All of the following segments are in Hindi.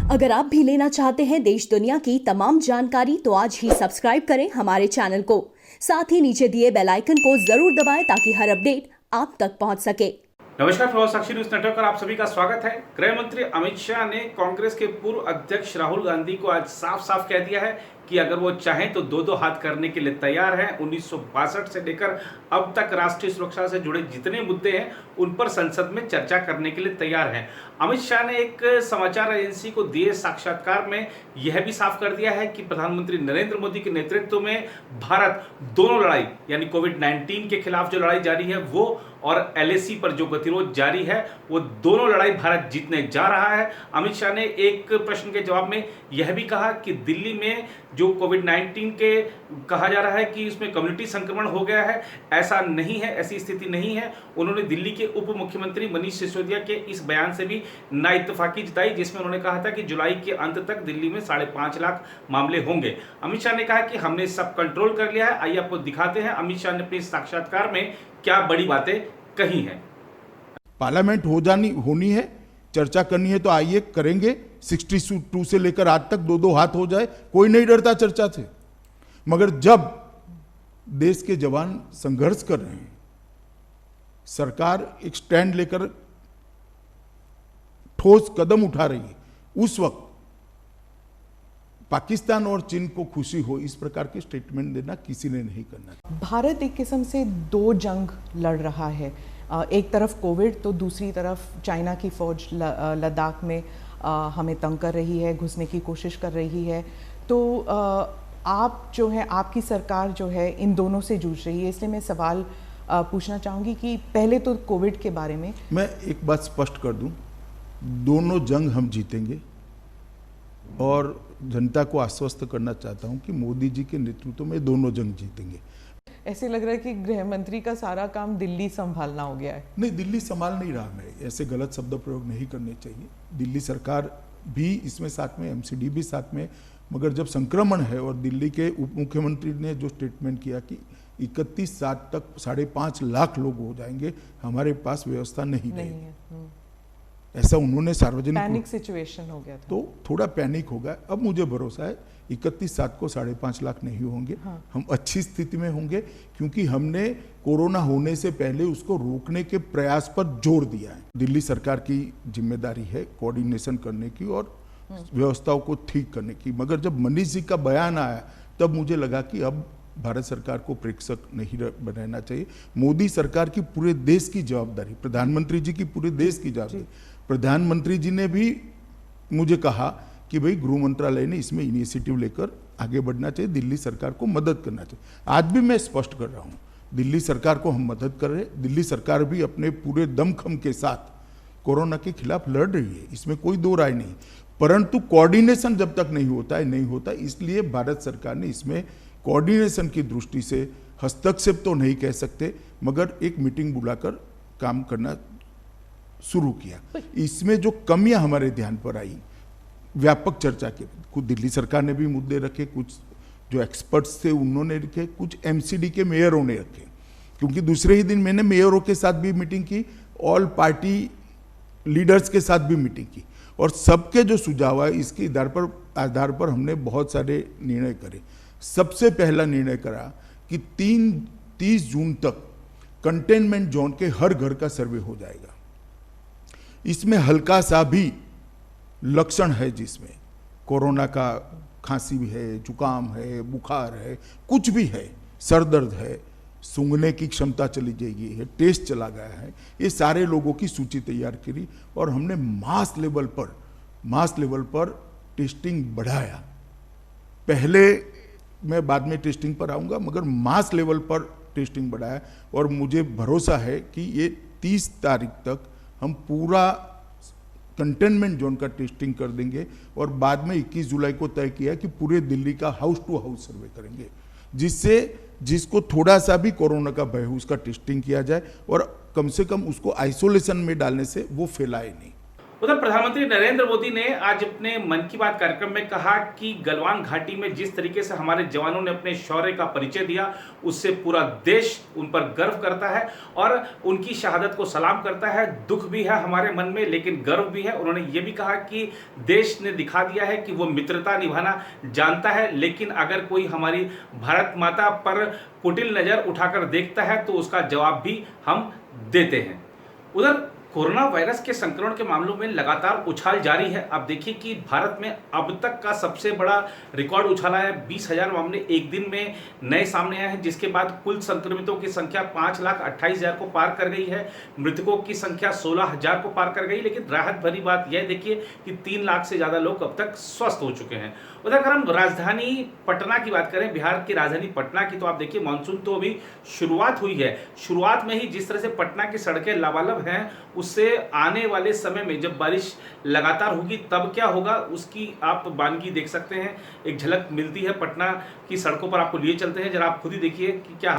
अगर आप भी लेना चाहते हैं देश दुनिया की तमाम जानकारी तो आज ही सब्सक्राइब करें हमारे चैनल को। साथ ही नीचे दिए बेल आइकन को जरूर दबाएं ताकि हर अपडेट आप तक पहुंच सके। नमस्कार, प्रभाव साक्षी न्यूज नेटवर्क पर आप सभी का स्वागत है। गृह मंत्री अमित शाह ने कांग्रेस के पूर्व अध्यक्ष राहुल गांधी को आज साफ साफ कह दिया है कि अगर वो चाहें तो दो हाथ करने के लिए तैयार हैं। 1962 से लेकर अब तक राष्ट्रीय सुरक्षा से जुड़े जितने मुद्दे हैं उन पर संसद में चर्चा करने के लिए तैयार हैं। अमित शाह ने एक समाचार एजेंसी को दिए साक्षात्कार में यह भी साफ कर दिया है कि प्रधानमंत्री नरेंद्र मोदी के नेतृत्व में भारत दोनों लड़ाई यानी कोविड-19 के खिलाफ जो लड़ाई जारी है वो और LAC पर जो गतिरोध जारी है वो दोनों लड़ाई भारत जीतने जा रहा है। अमित शाह ने एक प्रश्न के जवाब में यह भी कहा कि दिल्ली में जो कोविड-19 के कहा जा रहा है कि इसमें कम्युनिटी संक्रमण हो गया है, ऐसा नहीं है, ऐसी स्थिति नहीं है। उन्होंने दिल्ली के उप मुख्यमंत्री मनीष सिसोदिया के इस बयान से भी नाइत्तेफाकी जताई जिसमें उन्होंने कहा था कि जुलाई के अंत तक दिल्ली में 5.5 लाख मामले होंगे। अमित शाह ने कहा कि हमने सब कंट्रोल कर लिया है। आइए आपको दिखाते हैं अमित शाह ने अपने साक्षात्कार में क्या बड़ी बातें कही हैं। पार्लियामेंट होनी है, चर्चा करनी है तो आइए करेंगे। 62 से लेकर आज तक दो हाथ हो जाए, कोई नहीं डरता चर्चा से। मगर जब देश के जवान संघर्ष कर रहे हैं, सरकार एक स्टैंड लेकर ठोस कदम उठा रही है, उस वक्त पाकिस्तान और चीन को खुशी हो इस प्रकार के स्टेटमेंट देना किसी ने नहीं करना। भारत एक किस्म से दो जंग लड़ रहा है, एक तरफ कोविड तो दूसरी तरफ चाइना की फौज लद्दाख में हमें तंग कर रही है, घुसने की कोशिश कर रही है। तो आप जो है, आपकी सरकार जो है इन दोनों से जूझ रही है। इसलिए मैं सवाल पूछना चाहूँगी कि पहले तो कोविड के बारे में मैं एक बात स्पष्ट कर दूं, दोनों जंग हम जीतेंगे और जनता को आश्वस्त करना चाहता हूं कि मोदी जी के नेतृत्व में दोनों जंग जीतेंगे। ऐसे लग रहा है कि गृह मंत्री का सारा काम दिल्ली संभालना हो गया है। नहीं, दिल्ली संभाल नहीं रहा। मैं ऐसे गलत शब्द प्रयोग नहीं करने चाहिए। दिल्ली सरकार भी इसमें साथ में, MCD भी साथ में। मगर जब संक्रमण है और दिल्ली के उप मुख्यमंत्री ने जो स्टेटमेंट किया कि 31/7 तक 5.5 लाख लोग हो जाएंगे, हमारे पास व्यवस्था नहीं है, ऐसा उन्होंने सार्वजनिक पैनिक सिचुएशन हो गया था। तो थोड़ा पैनिक हो गया। अब मुझे भरोसा है 31/7 को 5.5 लाख नहीं होंगे। हम अच्छी स्थिति में होंगे क्योंकि हमने कोरोना होने से पहले उसको रोकने के प्रयास पर जोर दिया है। दिल्ली सरकार की जिम्मेदारी है कोऑर्डिनेशन करने की और व्यवस्थाओं को ठीक करने की। मगर जब मनीष जी का बयान आया तब मुझे लगा कि अब भारत सरकार को प्रेक्षक नहीं बनाना चाहिए। मोदी सरकार की पूरे देश की जवाबदारी, प्रधानमंत्री जी की पूरे देश की जवाबदारी। प्रधानमंत्री जी ने भी मुझे कहा कि भाई गृह मंत्रालय ने इसमें इनिशिएटिव लेकर आगे बढ़ना चाहिए, दिल्ली सरकार को मदद करना चाहिए। आज भी मैं स्पष्ट कर रहा हूँ, दिल्ली सरकार को हम मदद कर रहे हैं। दिल्ली सरकार भी अपने पूरे दमखम के साथ कोरोना के खिलाफ लड़ रही है, इसमें कोई दो राय नहीं। परंतु कोऑर्डिनेशन जब तक नहीं होता है, नहीं होता, इसलिए भारत सरकार ने इसमें कोऑर्डिनेशन की दृष्टि से हस्तक्षेप तो नहीं कह सकते, मगर एक मीटिंग बुलाकर काम करना शुरू किया। इसमें जो कमियां हमारे ध्यान पर आई, व्यापक चर्चा के कुछ दिल्ली सरकार ने भी मुद्दे रखे, कुछ जो एक्सपर्ट्स थे उन्होंने रखे, कुछ MCD के मेयरों ने रखे। क्योंकि दूसरे ही दिन मैंने मेयरों के साथ भी मीटिंग की, ऑल पार्टी लीडर्स के साथ भी मीटिंग की और सबके जो सुझाव है इसके आधार पर हमने बहुत सारे निर्णय करे। सबसे पहला निर्णय करा कि 30 जून तक कंटेनमेंट जोन के हर घर का सर्वे हो जाएगा। इसमें हल्का सा भी लक्षण है जिसमें कोरोना का खांसी भी है, जुकाम है, बुखार है, कुछ भी है, सर दर्द है, सूंघने की क्षमता चली जाएगी है, टेस्ट चला गया है, ये सारे लोगों की सूची तैयार करी और हमने मास लेवल पर टेस्टिंग बढ़ाया। पहले मैं बाद में टेस्टिंग पर आऊँगा, मगर मास लेवल पर टेस्टिंग बढ़ाया और मुझे भरोसा है कि ये 30 तारीख तक हम पूरा कंटेनमेंट जोन का टेस्टिंग कर देंगे और बाद में 21 जुलाई को तय किया कि पूरे दिल्ली का हाउस टू हाउस सर्वे करेंगे, जिसको थोड़ा सा भी कोरोना का भय हो उसका टेस्टिंग किया जाए और कम से कम उसको आइसोलेशन में डालने से वो फैलाए नहीं। उधर प्रधानमंत्री नरेंद्र मोदी ने आज अपने मन की बात कार्यक्रम में कहा कि गलवान घाटी में जिस तरीके से हमारे जवानों ने अपने शौर्य का परिचय दिया, उससे पूरा देश उन पर गर्व करता है और उनकी शहादत को सलाम करता है। दुख भी है हमारे मन में, लेकिन गर्व भी है। उन्होंने ये भी कहा कि देश ने दिखा दिया है कि वो मित्रता निभाना जानता है, लेकिन अगर कोई हमारी भारत माता पर कुटिल नजर उठाकर देखता है तो उसका जवाब भी हम देते हैं। उधर कोरोना वायरस के संक्रमण के मामलों में लगातार उछाल जारी है। आप देखिए कि भारत में अब तक का सबसे बड़ा रिकॉर्ड उछाला है। 20,000 मामले एक दिन में नए सामने आए हैं, जिसके बाद कुल संक्रमितों की संख्या 5,28,000 को पार कर गई है। मृतकों की संख्या 16,000 को पार कर गई। लेकिन राहत भरी बात यह देखिए कि 3 लाख से ज़्यादा लोग अब तक स्वस्थ हो चुके हैं। उधर अगर हम राजधानी पटना की बात करें, बिहार की राजधानी पटना की, तो आप देखिए मानसून तो अभी शुरुआत हुई है। शुरुआत में ही जिस तरह से पटना की सड़कें लबालब हैं, उससे आने वाले समय में जब बारिश लगातार होगी तब क्या होगा उसकी आप बानगी देख सकते हैं। एक झलक मिलती है पटना की सड़कों पर, आपको लिए चलते हैं, जरा आप खुद ही देखिए कि क्या।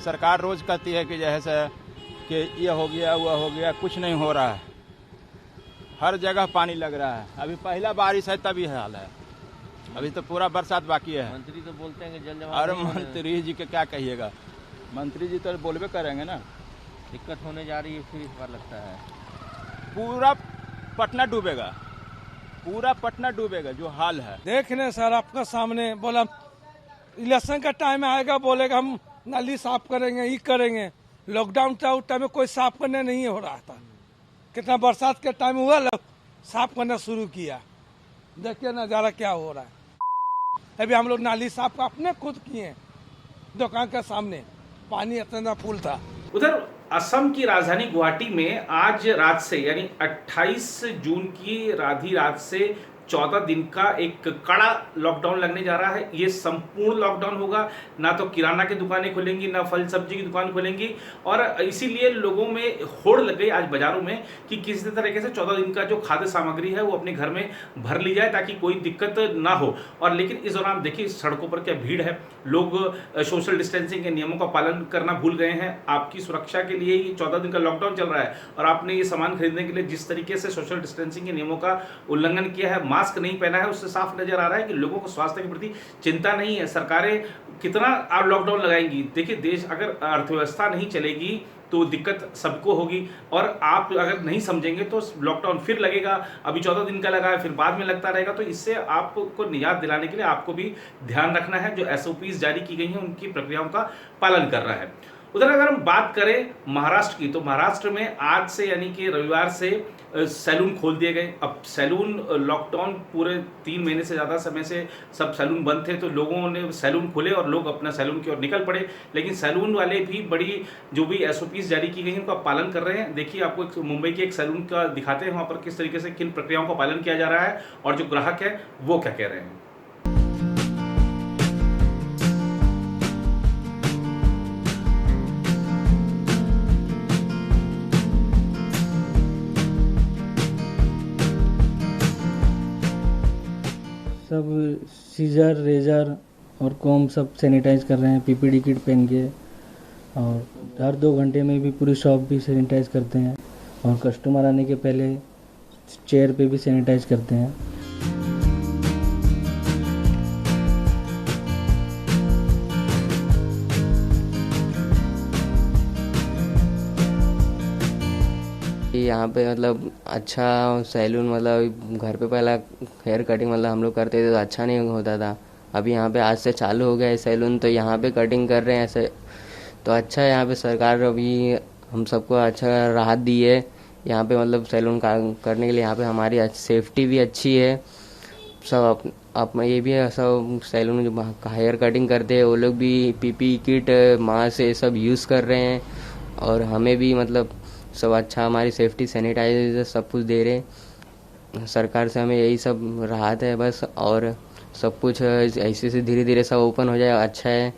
सरकार रोज कहती है कि जैसे कि ये हो गया वो हो गया, कुछ नहीं हो रहा है। हर जगह पानी लग रहा है। अभी पहला बारिश है तभी हाल है, अभी तो पूरा बरसात बाकी है। मंत्री तो बोलते हैं कि जल जमाव। अरे मंत्री जी के क्या कहिएगा, मंत्री जी तो बोलबे करेंगे ना। दिक्कत होने जा रही है फिर इस बार लगता है। पूरा पटना डूबेगा, पूरा पटना डूबेगा जो हाल है। देखने सर आपका सामने बोला इलेक्शन का टाइम आएगा, बोलेगा हम नाली साफ करेंगे, ये करेंगे। लॉकडाउन था उस टाइम में कोई साफ करने नहीं हो रहा था। कितना बरसात के टाइम हुआ साफ करना शुरू किया। देखिए नजारा क्या हो रहा है। अभी हम लोग नाली साफ अपने खुद किए, दुकान के सामने पानी इतना फुल था। उधर असम की राजधानी गुवाहाटी में आज रात से यानी 28 जून की आधी रात से 14 दिन का एक कड़ा लॉकडाउन लगने जा रहा है। ये संपूर्ण लॉकडाउन होगा, ना तो किराना की दुकानें खुलेंगी, ना फल सब्जी की दुकान खुलेंगी। और इसीलिए लोगों में होड़ लग गई आज बाजारों में कि किसी तरीके से 14 दिन का जो खाद्य सामग्री है वो अपने घर में भर ली जाए ताकि कोई दिक्कत ना हो। और लेकिन इस दौरान देखिए सड़कों पर क्या भीड़ है। लोग सोशल डिस्टेंसिंग के नियमों का पालन करना भूल गए हैं। आपकी सुरक्षा के लिए ही 14 दिन का लॉकडाउन चल रहा है और आपने ये सामान खरीदने के लिए जिस तरीके से सोशल डिस्टेंसिंग के नियमों का उल्लंघन किया है, मास्क नहीं पहना है, उससे साफ नजर आ रहा है कि लोगों को स्वास्थ्य के प्रति चिंता नहीं है। सरकारें कितना लॉकडाउन लगाएंगी। देखिए देश अगर अर्थव्यवस्था नहीं चलेगी तो दिक्कत सबको होगी और आप अगर नहीं समझेंगे तो लॉकडाउन फिर लगेगा। अभी 14 दिन का लगा है, फिर बाद में लगता रहेगा। तो इससे आपको निजात दिलाने के लिए आपको भी ध्यान रखना है। जो SOPs जारी की गई हैं उनकी प्रक्रियाओं का पालन करना है। उधर अगर हम बात करें महाराष्ट्र की, तो महाराष्ट्र में आज से यानी कि रविवार से सैलून खोल दिए गए। अब सैलून लॉकडाउन पूरे 3 महीने से ज़्यादा समय से सब सैलून बंद थे, तो लोगों ने सैलून खोले और लोग अपना सैलून की ओर निकल पड़े। लेकिन सैलून वाले भी बड़ी जो भी SOPs जारी की गई हैं उनका पालन कर रहे हैं। देखिए आपको एक मुंबई के एक सैलून का दिखाते हैं, वहाँ पर किस तरीके से किन प्रक्रियाओं का पालन किया जा रहा है और जो ग्राहक है वो क्या कह रहे हैं। सब सीजर रेजर और कॉम सब सैनिटाइज कर रहे हैं, PPE किट पहन के। और हर 2 घंटे में भी पूरी शॉप भी सैनिटाइज करते हैं और कस्टमर आने के पहले चेयर पे भी सैनिटाइज करते हैं। यहाँ पे मतलब अच्छा सैलून, मतलब घर पे पहला हेयर कटिंग मतलब हम लोग करते थे तो अच्छा नहीं होता था। अभी यहाँ पे आज से चालू हो गया है सैलून, तो यहाँ पे कटिंग कर रहे हैं ऐसे, तो अच्छा है। यहाँ पे सरकार अभी हम सबको अच्छा राहत दी है यहाँ पे, मतलब सैलून करने के लिए। यहाँ पे हमारी सेफ्टी भी अच्छी है। सब आप ये भी है, सब सैलून जो हेयर कटिंग करते हैं वो लोग भी पीपी किट मास्क ये सब यूज़ कर रहे हैं, और हमें भी मतलब सब अच्छा हमारी सेफ्टी सैनिटाइजर सब कुछ दे रहे। सरकार से हमें यही सब राहत है बस, और सब कुछ ऐसे से धीरे धीरे सब ओपन हो जाए अच्छा है।